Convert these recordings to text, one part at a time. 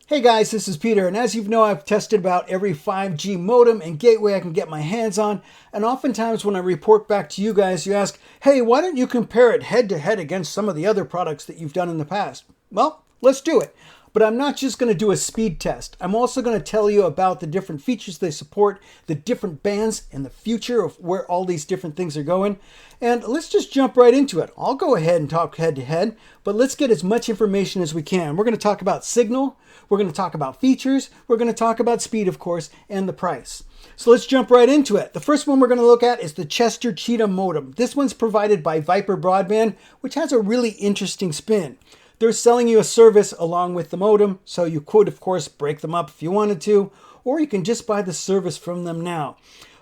Hey guys, this is Peter, and as you know, I've tested about every 5G modem and gateway I can get my hands on, and oftentimes when I report back to you guys, you ask, hey, why don't you compare it head to head against some of the other products that you've done in the past? Well, let's do it. But I'm not just going to do a speed test. I'm also going to tell you about the different features they support, the different bands, and the future of where all these different things are going. And let's just jump right into it. I'll go ahead and talk head to head, but let's get as much information as we can. We're going to talk about signal, we're going to talk about features, we're going to talk about speed, of course, and the price. So let's jump right into it. The first one we're going to look at is the Cheetah modem. This one's provided by Viper Broadband, which has a really interesting spin. They're selling you a service along with the modem, so you could, of course, break them up if you wanted to, or you can just buy the service from them now.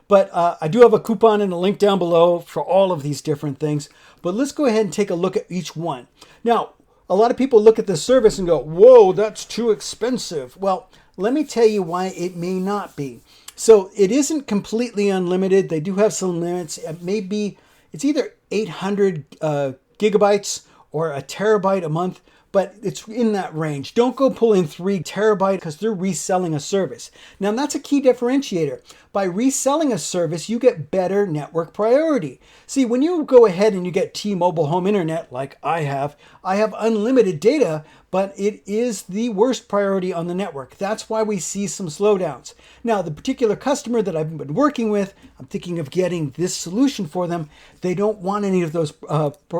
But I do have a coupon and a link down below for all of these different things. But let's go ahead and take a look at each one. Now, a lot of people look at the service and go, whoa, that's too expensive. Well, let me tell you why it may not be. So it isn't completely unlimited. They do have some limits. It may be, it's either 800 gigabytes or a terabyte a month, but it's in that range. Don't go pulling 3 terabytes because they're reselling a service. Now that's a key differentiator. By reselling a service, you get better network priority. See, when you go ahead and you get T-Mobile home internet like I have unlimited data, but it is the worst priority on the network. That's why we see some slowdowns. Now, the particular customer that I've been working with, I'm thinking of getting this solution for them. They don't want any of those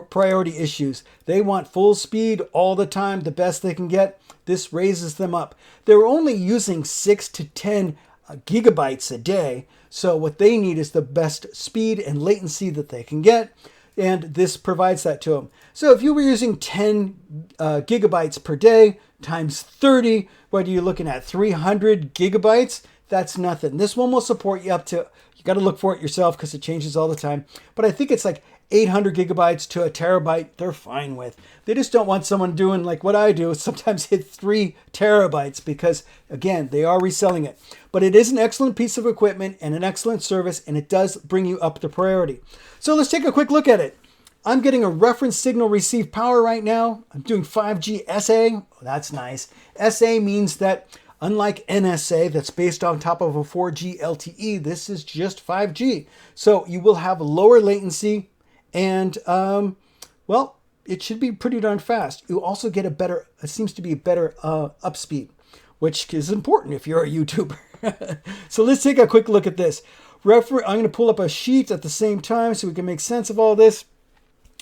priority issues. They want full speed all the time, the best they can get. This raises them up. They're only using 6 to 10 gigabytes a day. So what they need is the best speed and latency that they can get. And this provides that to them. So if you were using 10 gigabytes per day times 30, what are you looking at? 300 gigabytes? That's nothing. This one will support you up to, you got to look for it yourself because it changes all the time. But I think it's like 800 gigabytes to a terabyte, they're fine with. They just don't want someone doing like what I do, sometimes hit 3 terabytes because, again, they are reselling it. But it is an excellent piece of equipment and an excellent service, and it does bring you up the priority. So let's take a quick look at it. I'm getting a reference signal receive power right now. I'm doing 5G SA. Oh, that's nice. SA means that unlike NSA, that's based on top of a 4G LTE, this is just 5G. So you will have lower latency, and well, it should be pretty darn fast. You also get a better, it seems to be a better up speed, which is important if you're a YouTuber. So let's take a quick look at this. I'm going to pull up a sheet at the same time so we can make sense of all this.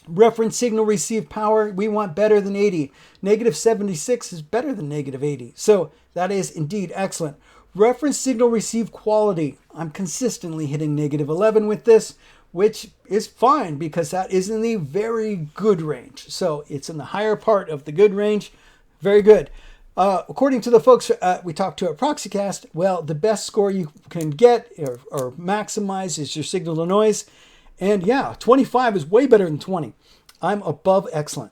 Reference signal receive power, we want better than 80. Negative 76 is better than negative 80. So that is indeed excellent. Reference signal receive quality, I'm consistently hitting negative 11 with this, which is fine because that is in the very good range. So it's in the higher part of the good range. Very good. According to the folks we talked to at ProxyCast, well, the best score you can get or maximize is your signal to noise. And yeah, 25 is way better than 20. I'm above excellent.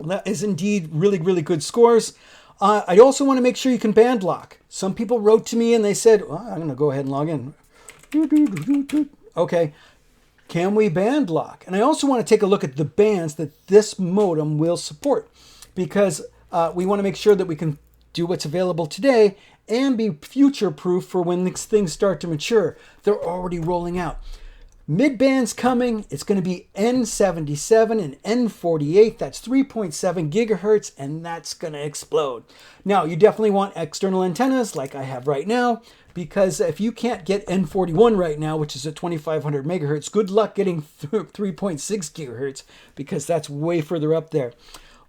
That is indeed really, really good scores. I also want to make sure you can band lock. Some people wrote to me and they said, well, I'm going to go ahead and log in. Okay, can we band lock? And I also want to take a look at the bands that this modem will support because we want to make sure that we can do what's available today and be future-proof for when these things start to mature. They're already rolling out. Mid-band's coming. It's going to be N77 and N48. That's 3.7 gigahertz, and that's going to explode. Now, you definitely want external antennas like I have right now, because if you can't get N41 right now, which is at 2500 megahertz, good luck getting 3.6 gigahertz, because that's way further up there.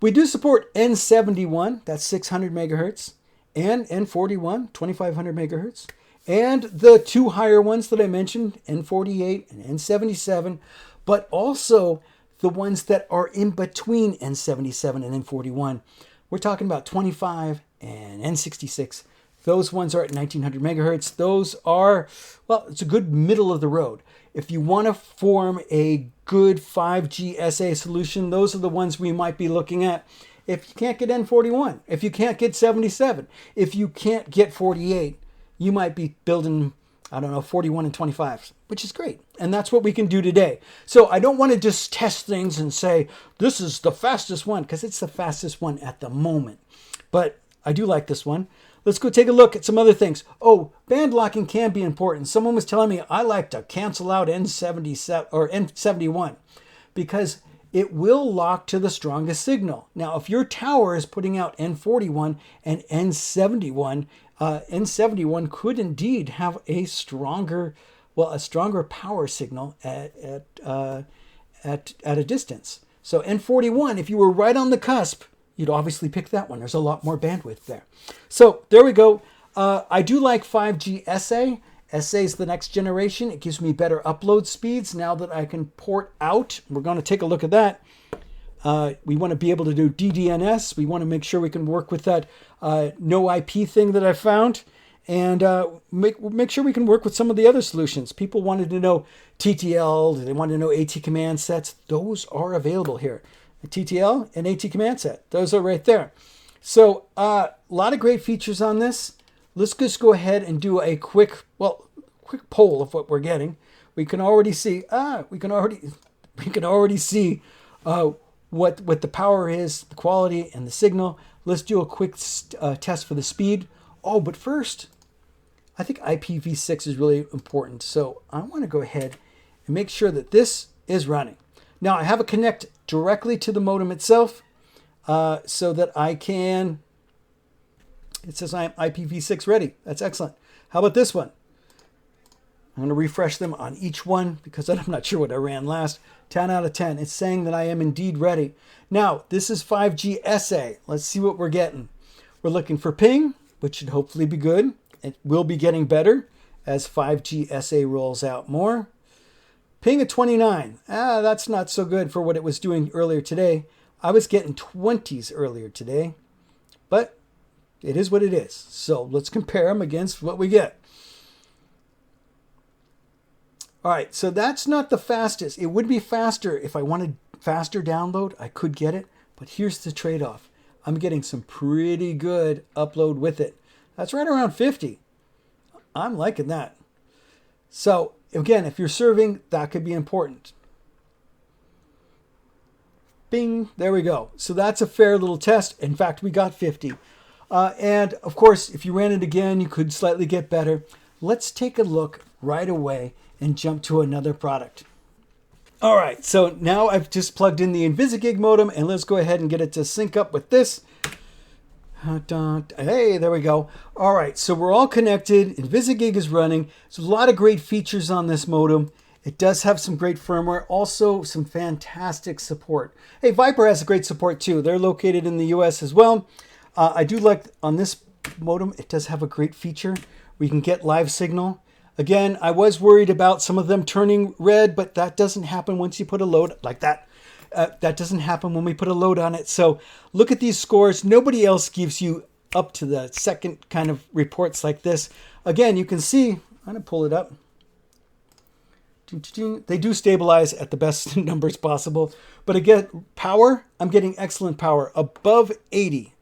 We do support N71, that's 600 megahertz, and N41, 2500 megahertz. And the 2 higher ones that I mentioned, N48 and N77, but also the ones that are in between N77 and N41. We're talking about 25 and N66. Those ones are at 1900 megahertz. Those are, well, it's a good middle of the road. If you want to form a good 5G SA solution, those are the ones we might be looking at. If you can't get N41, if you can't get 77, if you can't get 48, you might be building, I don't know, 41 and 25s, which is great. And that's what we can do today. So I don't want to just test things and say, this is the fastest one, because it's the fastest one at the moment. But I do like this one. Let's go take a look at some other things. Oh, band locking can be important. Someone was telling me I like to cancel out N77 or N71 because it will lock to the strongest signal. Now, if your tower is putting out N41 and N71, N71 could indeed have a stronger power signal at a distance. So N41, if you were right on the cusp, you'd obviously pick that one. There's a lot more bandwidth there. So there we go. I do like 5G SA. SA is the next generation. It gives me better upload speeds now that I can port out. We're going to take a look at that. We want to be able to do DDNS. We want to make sure we can work with that no IP thing that I found. And make sure we can work with some of the other solutions. People wanted to know TTL. They wanted to know AT command sets. Those are available here. TTL and AT command set. Those are right there. So a lot of great features on this. Let's just go ahead and do a quick poll of what we're getting. We can already see what the power is, the quality, and the signal. Let's do a quick test for the speed. Oh, but first, I think IPv6 is really important. So I want to go ahead and make sure that this is running. Now I have it connect directly to the modem itself so that I can, it says I'm IPv6 ready. That's excellent. How about this one? I'm going to refresh them on each one because I'm not sure what I ran last. 10 out of 10. It's saying that I am indeed ready. Now, this is 5G SA. Let's see what we're getting. We're looking for ping, which should hopefully be good. It will be getting better as 5G SA rolls out more. Ping at 29. That's not so good for what it was doing earlier today. I was getting 20s earlier today, but it is what it is. So let's compare them against what we get. All right, so that's not the fastest. It would be faster if I wanted faster download. I could get it, but here's the trade-off. I'm getting some pretty good upload with it. That's right around 50. I'm liking that. So again, if you're serving, that could be important. Bing, there we go. So that's a fair little test. In fact, we got 50. And of course, if you ran it again, you could slightly get better. Let's take a look right away and jump to another product. All right, so now I've just plugged in the InvisaGig modem, and let's go ahead and get it to sync up with this. Hey, there we go. All right, so we're all connected. InvisaGig is running. There's a lot of great features on this modem. It does have some great firmware, also some fantastic support. Hey, Viper has great support too. They're located in the US as well. I do like on this modem, it does have a great feature where you can get live signal. Again, I was worried about some of them turning red, but that doesn't happen once you put a load like that. That doesn't happen when we put a load on it. So look at these scores. Nobody else gives you up to the second kind of reports like this. Again, you can see, I'm going to pull it up. They do stabilize at the best numbers possible. But again, power, I'm getting excellent power, above 80,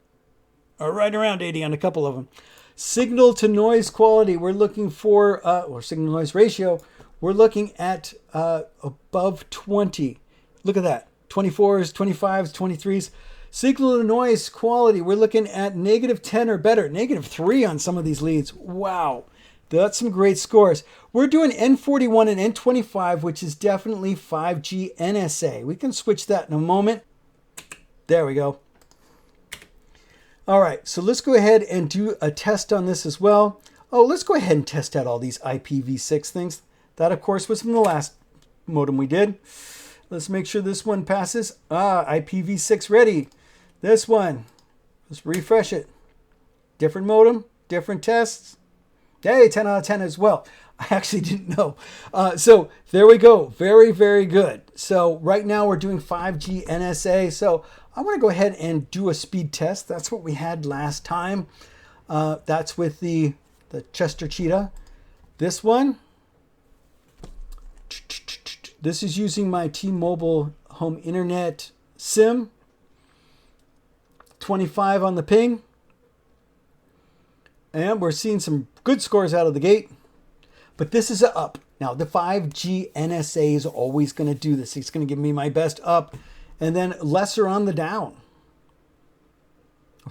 or right around 80 on a couple of them. Signal to noise quality, we're looking for, or signal noise ratio, we're looking at above 20. Look at that, 24s, 25s, 23s. Signal to noise quality, we're looking at -10 or better, -3 on some of these leads. Wow, that's some great scores. We're doing N41 and N25, which is definitely 5G NSA. We can switch that in a moment. There we go. All right, so let's go ahead and do a test on this as well. Oh, let's go ahead and test out all these IPv6 things. That, of course, was from the last modem we did. Let's make sure this one passes. IPv6 ready. This one, let's refresh it. Different modem, different tests. Hey, 10 out of 10 as well. I actually didn't know. So there we go. Very, very good. So right now we're doing 5G NSA. So I want to go ahead and do a speed test. That's what we had last time. That's with the Chester Cheetah. This one, this is using my T-Mobile home internet SIM. 25 on the ping. And we're seeing some good scores out of the gate. But this is a up. Now, the 5G NSA is always going to do this. It's going to give me my best up and then lesser on the down.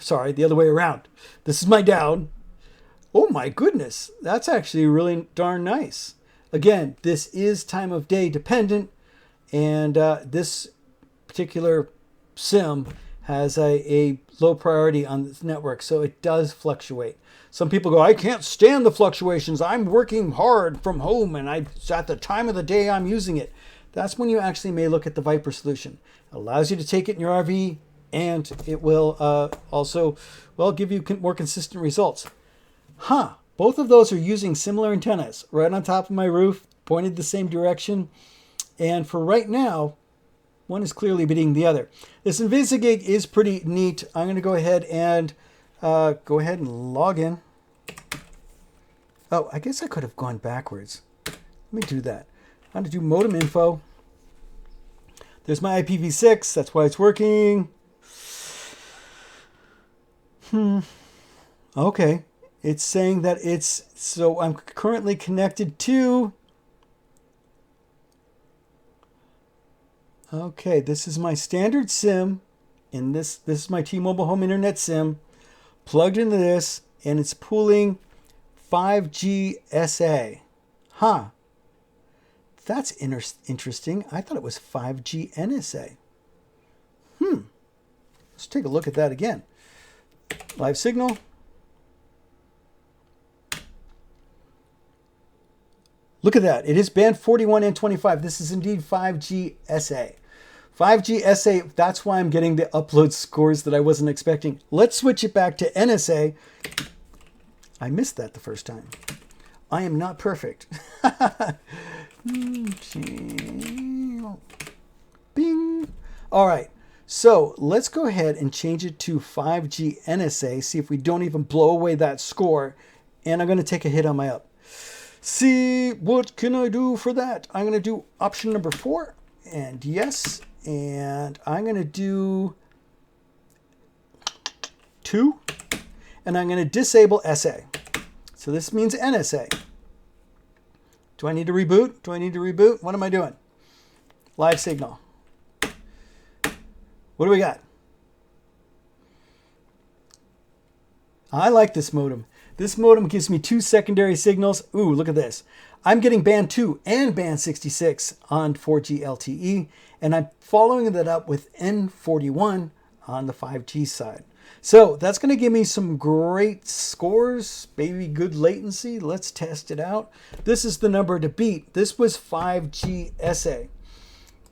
Sorry, the other way around. This is my down. Oh my goodness, that's actually really darn nice. Again, this is time of day dependent, and this particular SIM has a low priority on this network, so it does fluctuate. Some people go, I can't stand the fluctuations. I'm working hard from home, and it's at the time of the day I'm using it. That's when you actually may look at the Viper solution. It allows you to take it in your RV, and it will also, well, give you more consistent results. Both of those are using similar antennas right on top of my roof, pointed the same direction. And for right now, one is clearly beating the other. This InvisaGig is pretty neat. I'm going to go ahead and log in. Oh, I guess I could have gone backwards. Let me do that. I'm going to do modem info. There's my IPv6. That's why it's working. Okay. It's saying that so I'm currently connected to, okay, this is my standard SIM, and this is my T-Mobile home internet SIM, plugged into this, and it's pulling 5G SA. That's interesting. I thought it was 5G NSA. Let's take a look at that again. Live signal. Look at that. It is band 41 and 25. This is indeed 5G SA. 5G SA, that's why I'm getting the upload scores that I wasn't expecting. Let's switch it back to NSA. I missed that the first time. I am not perfect. Bing. All right. So let's go ahead and change it to 5G NSA. See if we don't even blow away that score. And I'm going to take a hit on my up. See, what can I do for that? I'm going to do option number 4, and yes, and I'm going to do 2, and I'm going to disable SA. So this means NSA. Do I need to reboot? Do I need to reboot? What am I doing? Live signal. What do we got? I like this modem. This modem gives me 2 secondary signals. Ooh, look at this. I'm getting band 2 and band 66 on 4G LTE, and I'm following that up with N41 on the 5G side. So that's going to give me some great scores, maybe good latency. Let's test it out. This is the number to beat. This was 5G SA,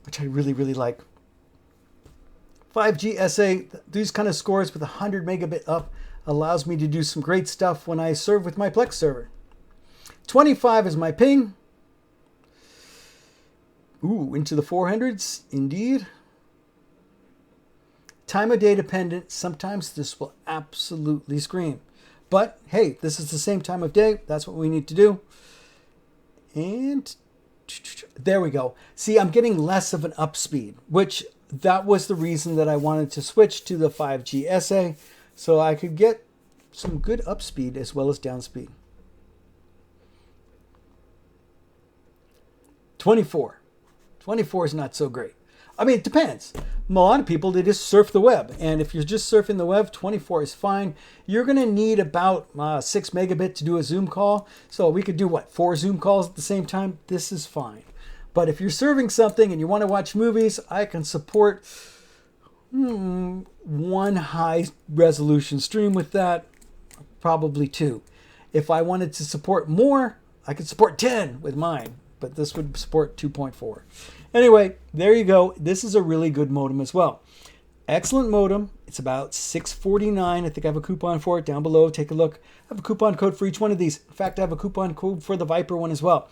which I really, really like. 5G SA, these kind of scores with 100 megabit up allows me to do some great stuff when I serve with my Plex server. 25 is my ping. Ooh, into the 400s, indeed. Time of day dependent. Sometimes this will absolutely scream. But hey, this is the same time of day. That's what we need to do. And there we go. See, I'm getting less of an up speed, which that was the reason that I wanted to switch to the 5G SA. So I could get some good up speed as well as down speed. 24. 24 is not so great. I mean, it depends. A lot of people, they just surf the web. And if you're just surfing the web, 24 is fine. You're going to need about 6 megabit to do a Zoom call. So we could do, 4 Zoom calls at the same time? This is fine. But if you're serving something and you want to watch movies, I can support one high resolution stream with that, probably 2. If I wanted to support more, I could support 10 with mine, but this would support 2.4. Anyway, there you go. This is a really good modem as well. Excellent modem. It's about $6.49. I think I have a coupon for it down below. Take a look. I have a coupon code for each one of these. In fact, I have a coupon code for the Viper one as well.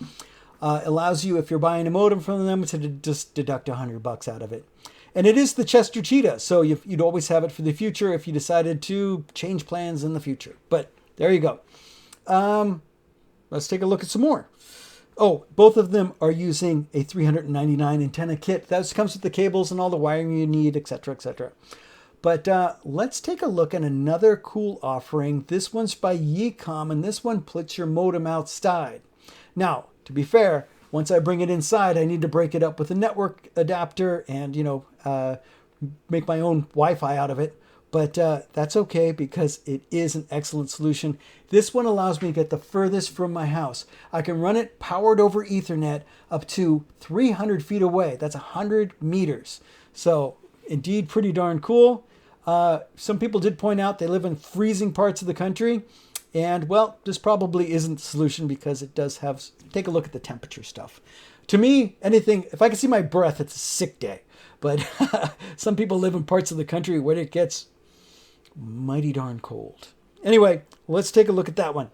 Allows you, if you're buying a modem from them, to just deduct $100 out of it. And it is the Chester Cheetah, so you'd always have it for the future if you decided to change plans in the future. But there you go. Let's take a look at some more. Oh, both of them are using a 399 antenna kit. That comes with the cables and all the wiring you need, etc., etc. But let's take a look at another cool offering. This one's by Yeom, and this one puts your modem outside. Now, to be fair, once I bring it inside, I need to break it up with a network adapter and, make my own Wi-Fi out of it. But that's okay because it is an excellent solution. This one allows me to get the furthest from my house. I can run it powered over Ethernet up to 300 feet away. That's 100 meters. So indeed pretty darn cool. Some people did point out they live in freezing parts of the country. And well, this probably isn't the solution because it does have, take a look at the temperature stuff. To me, anything, if I can see my breath, it's a sick day. But some people live in parts of the country where it gets mighty darn cold. Anyway, let's take a look at that one.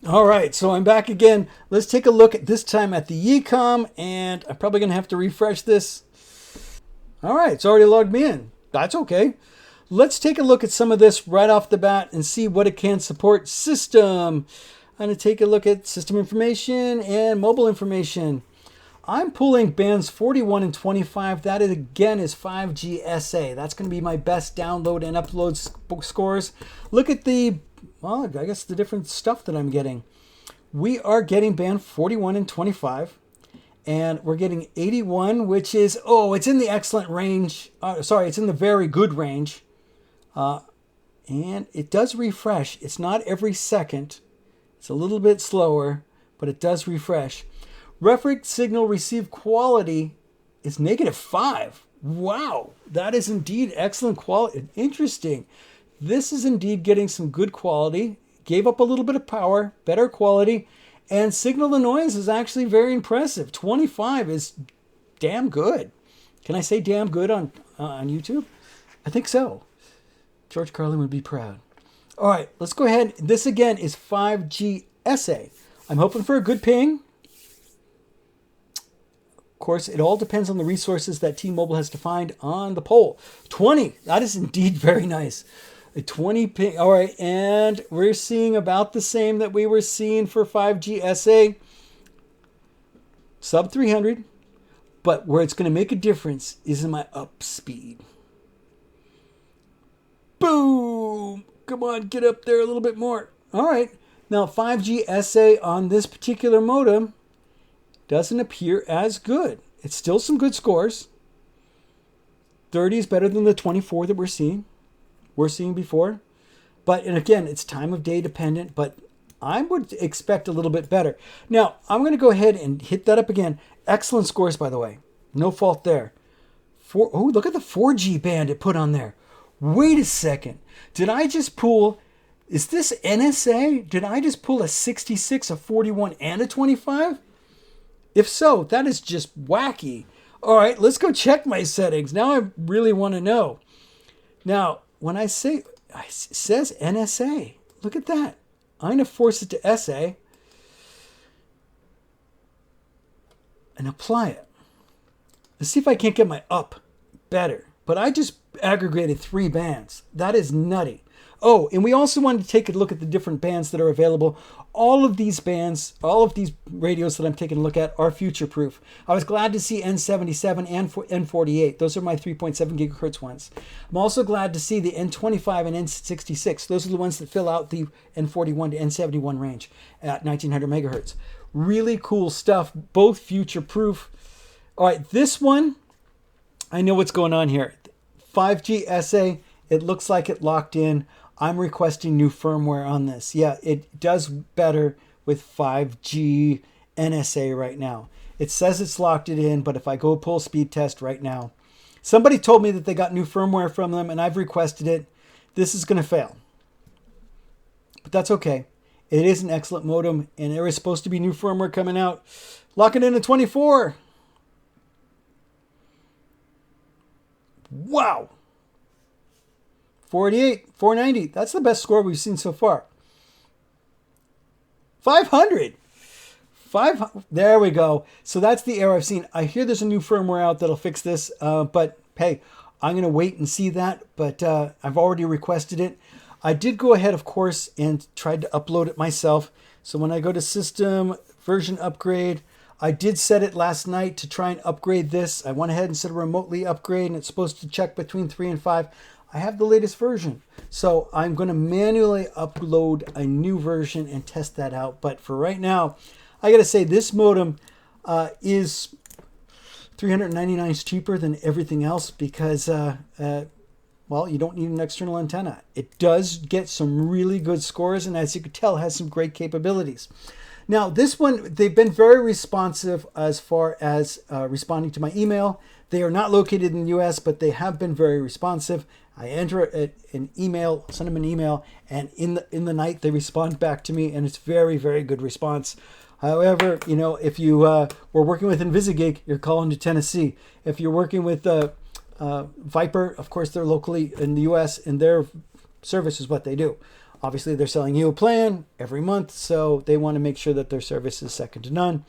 All right, so I'm back again. Let's take a look at this time at the Yeom, and I'm probably going to have to refresh this. All right, it's already logged me in. That's okay. Let's take a look at some of this right off the bat and see what it can support. System. I'm going to take a look at system information and mobile information. I'm pulling bands 41 and 25. That is, again, is 5G SA. That's going to be my best download and upload scores. Look at the, well, I guess the different stuff that I'm getting. We are getting band 41 and 25. And we're getting 81, which is, oh, it's in the excellent range. It's in the very good range. And it does refresh. It's not every second. It's a little bit slower, but it does refresh. Reference signal receive quality is -5. Wow, that is indeed excellent quality. Interesting. This is indeed getting some good quality. Gave up a little bit of power, better quality, and signal to noise is actually very impressive. 25 is damn good. Can I say damn good on YouTube? I think so. George Carlin would be proud. All right, let's go ahead. This again is 5G SA. I'm hoping for a good ping. Of course, it all depends on the resources that T-Mobile has defined on the poll. 20, that is indeed very nice. A 20 ping. All right, and we're seeing about the same that we were seeing for 5G SA. Sub 300. But where it's going to make a difference is in my up speed. Boom! Come on, get up there a little bit more. All right. Now, 5G SA on this particular modem doesn't appear as good. It's still some good scores. 30 is better than the 24 that we're seeing before. But, and again, it's time of day dependent, but I would expect a little bit better. Now, I'm going to go ahead and hit that up again. Excellent scores, by the way. No fault there. Oh, look at the 4G band it put on there. Wait a second. Did I just pull, is this NSA? Did I just pull a 66, a 41, and a 25? If so, that is just wacky. All right, let's go check my settings. Now I really want to know. Now, when I say, it says NSA. Look at that. I'm going to force it to SA and apply it. Let's see if I can't get my up better. But I just aggregated 3 bands. That is nutty. Oh, and we also wanted to take a look at the different bands that are available. All of these bands, all of these radios that I'm taking a look at are future-proof. I was glad to see N77 and N48. Those are my 3.7 gigahertz ones. I'm also glad to see the N25 and N66. Those are the ones that fill out the N41 to N71 range at 1900 megahertz. Really cool stuff, both future-proof. All right, this one, I know what's going on here. 5G SA, it looks like it locked in. I'm requesting new firmware on this. Yeah, it does better with 5G NSA right now. It says it's locked it in, but if I go pull speed test right now, somebody told me that they got new firmware from them and I've requested it. This is going to fail. But that's okay. It is an excellent modem and there is supposed to be new firmware coming out. Lock it in at 24. Wow. 48, 490. That's the best score we've seen so far. 500. There we go. So that's the error I've seen. I hear there's a new firmware out that'll fix this. But hey, I'm going to wait and see that. But I've already requested it. I did go ahead, of course, and tried to upload it myself. So when I go to System, Version Upgrade, I did set it last night to try and upgrade this. I went ahead and set a remotely upgrade, and it's supposed to check between 3 and 5. I have the latest version. So I'm going to manually upload a new version and test that out. But for right now, I got to say this modem is $399 is cheaper than everything else because, well, you don't need an external antenna. It does get some really good scores, and as you can tell, has some great capabilities. Now, this one, they've been very responsive as far as responding to my email. They are not located in the US, but they have been very responsive. I enter an email, send them an email, and in the night they respond back to me, and it's very, very good response. However, you know, if you were working with InvisaGig, you're calling to Tennessee. If you're working with Viper, of course, they're locally in the US, and their service is what they do. Obviously, they're selling you a plan every month, so they want to make sure that their service is second to none.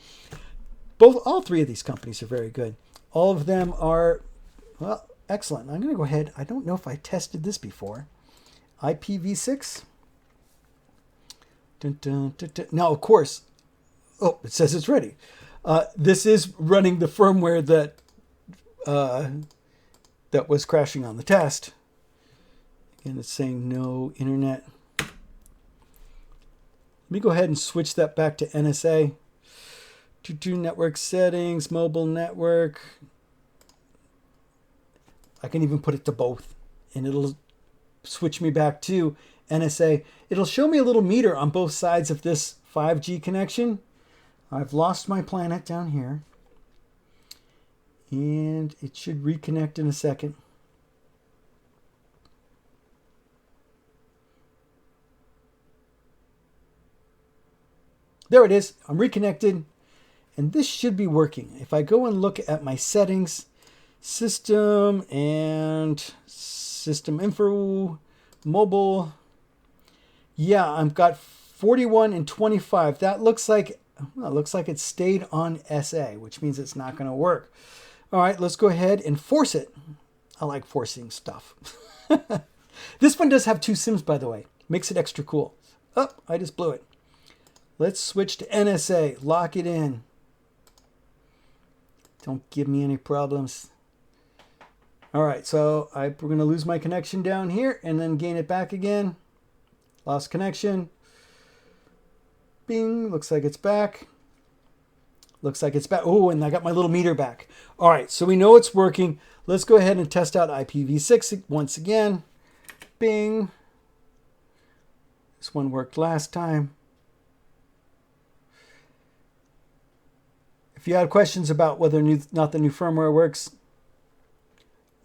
All three of these companies are very good. All of them are, well, excellent. I'm going to go ahead. I don't know if I tested this before. IPv6. Dun, dun, dun, dun. Now, of course, oh, it says it's ready. This is running the firmware that was crashing on the test. And it's saying no internet. Let me go ahead and switch that back to NSA. To network settings, mobile network. I can even put it to both, and it'll switch me back to NSA. It'll show me a little meter on both sides of this 5G connection. I've lost my planet down here, and it should reconnect in a second. There it is. I'm reconnected. And this should be working. If I go and look at my settings, system and system info, mobile. Yeah, I've got 41 and 25. That looks like, well, it looks like it stayed on SA, which means it's not going to work. All right, let's go ahead and force it. I like forcing stuff. This one does have 2 SIMs, by the way. Makes it extra cool. Oh, I just blew it. Let's switch to NSA. Lock it in. Don't give me any problems. All right, so we're going to lose my connection down here and then gain it back again. Lost connection. Bing, looks like it's back. Looks like it's back. Oh, and I got my little meter back. All right, so we know it's working. Let's go ahead and test out IPv6 once again. Bing. This one worked last time. If you have questions about whether or not the new firmware works,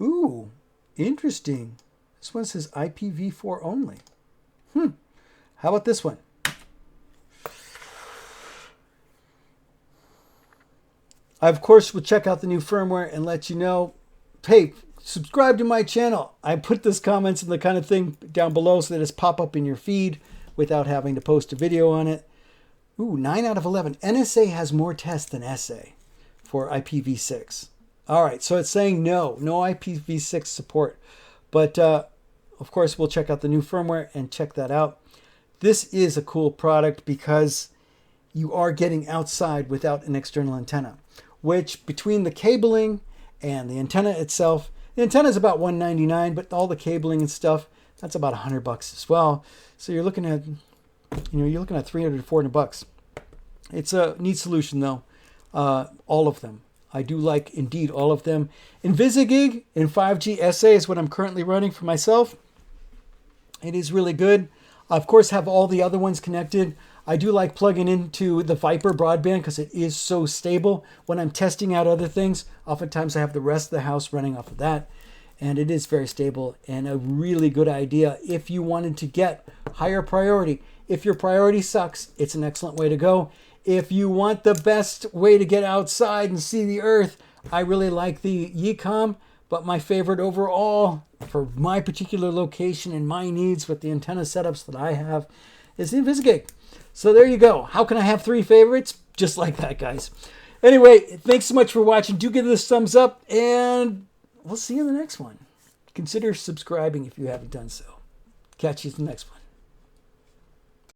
ooh, interesting. This one says IPv4 only. How about this one? I, of course, will check out the new firmware and let you know, hey, subscribe to my channel. I put this comments and the kind of thing down below so that it's pop up in your feed without having to post a video on it. Ooh, 9 out of 11. NSA has more tests than SA for IPv6. All right, so it's saying no IPv6 support. But, of course, we'll check out the new firmware and check that out. This is a cool product because you are getting outside without an external antenna, which between the cabling and the antenna itself, the antenna is about $199, but all the cabling and stuff, that's about $100 as well. So you're looking at, you're looking at $300 to $400. It's a neat solution though. All of them. I do like indeed all of them. InvisaGig in 5G SA is what I'm currently running for myself. It is really good. I, of course, have all the other ones connected. I do like plugging into the Viper broadband because it is so stable. When I'm testing out other things, oftentimes I have the rest of the house running off of that. And it is very stable and a really good idea if you wanted to get higher priority. If your priority sucks, it's an excellent way to go. If you want the best way to get outside and see the earth, I really like the Yeom, but my favorite overall for my particular location and my needs with the antenna setups that I have is the InvisaGig. So there you go. How can I have 3 favorites? Just like that, guys. Anyway, thanks so much for watching. Do give this a thumbs up, and we'll see you in the next one. Consider subscribing if you haven't done so. Catch you in the next one.